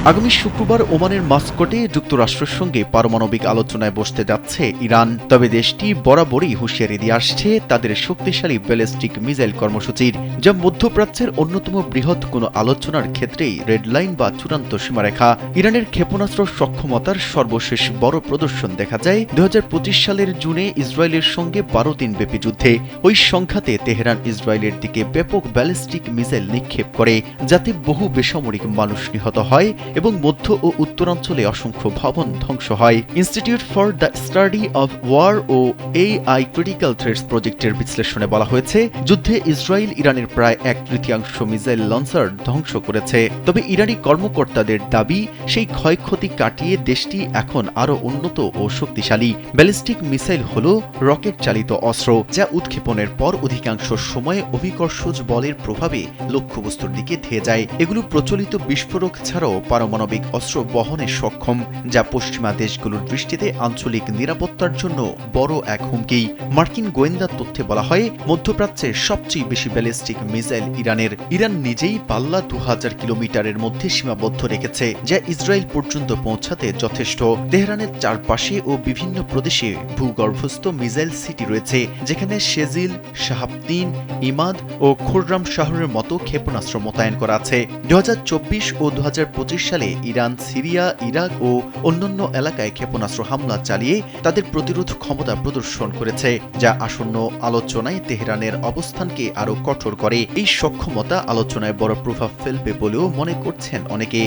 আগামী শুক্রবার ওমানের মাস্কটে যুক্তরাষ্ট্রের সঙ্গে পারমাণবিক আলোচনায় বসতে যাচ্ছে ইরান। তবে দেশটি বরাবরই হুঁশিয়ারি দিয়ে আসছে তাদের শক্তিশালী ব্যালিস্টিক মিসাইল কর্মসূচির, যা মধ্যপ্রাচ্যের অন্যতম বৃহৎ কোনো আলোচনার ক্ষেত্রেই রেডলাইন বা চূড়ান্ত সীমারেখা। ইরানের ক্ষেপণাস্ত্র সক্ষমতার সর্বশেষ বড় প্রদর্শন দেখা যায় ২০২৫ সালের জুনে ইসরায়েলের সঙ্গে ১২ দিনব্যাপী যুদ্ধে। ওই সংখ্যাতে তেহরান ইসরায়েলের দিকে ব্যাপক ব্যালিস্টিক মিসাইল নিক্ষেপ করে, যাতে বহু বেসামরিক মানুষ নিহত হয় এবং মধ্য ও উত্তরাঞ্চলে অসংখ্য ভবন ধ্বংস হয়। Institute for the study of war ও এআই ক্রিটিক্যাল থ্রেটস প্রজেক্টের বিশ্লেষণে বলা হয়েছে, যুদ্ধে ইসরায়েল ইরানের প্রায় ১/৩ মিসাইল লঞ্চার ধ্বংস করেছে। তবে ইরানি কর্মকর্তাদের দাবি, সেই ক্ষয়ক্ষতি কাটিয়ে দেশটি এখন আরও উন্নত ও শক্তিশালী। ব্যালিস্টিক মিসাইল হল রকেট চালিত অস্ত্র, যা উৎক্ষেপণের পর অধিকাংশ সময়ে অভিকর্ষজ বলের প্রভাবে লক্ষ্যবস্তুর দিকে ধেয়ে যায়। এগুলো প্রচলিত বিস্ফোরক ছাড়াও পারমাণবিক অস্ত্র বহনে সক্ষম, যা পশ্চিমা দেশগুলোর দৃষ্টিতে আঞ্চলিক নিরাপত্তার জন্য বড় এক হুমকি। মার্কিন গোয়েন্দা তথ্যে বলা হয়, মধ্যপ্রাচ্যের সবচেয়ে বেশি ব্যালিস্টিক মিসাইল ইরানের। ইরান নিজেই পাল্লা ২০০০ কিলোমিটারের মধ্যে সীমাবদ্ধ রেখেছে, যা ইসরায়েল পর্যন্ত পৌঁছাতে যথেষ্ট। তেহরানের চারপাশে ও বিভিন্ন প্রদেশে ভূগর্ভস্থ মিসাইল সিটি রয়েছে, যেখানে শেজিল, শাহাবতিন, ইমাদ ও খুররাম শহরের মতো ক্ষেপণাস্ত্র মোতায়েন করা আছে। ২০২৪ ও ২০২৫ সালে ইরান সিরিয়া, ইরাক ও অন্যান্য এলাকায় ক্ষেপণাস্ত্র হামলা চালিয়ে তাদের প্রতিরোধ ক্ষমতা প্রদর্শন করেছে, যা আসন্ন আলোচনায় তেহরানের অবস্থানকে আরও কঠোর করে। এই সক্ষমতা আলোচনায় বড় প্রভাব ফেলবে বলেও মনে করছেন অনেকে।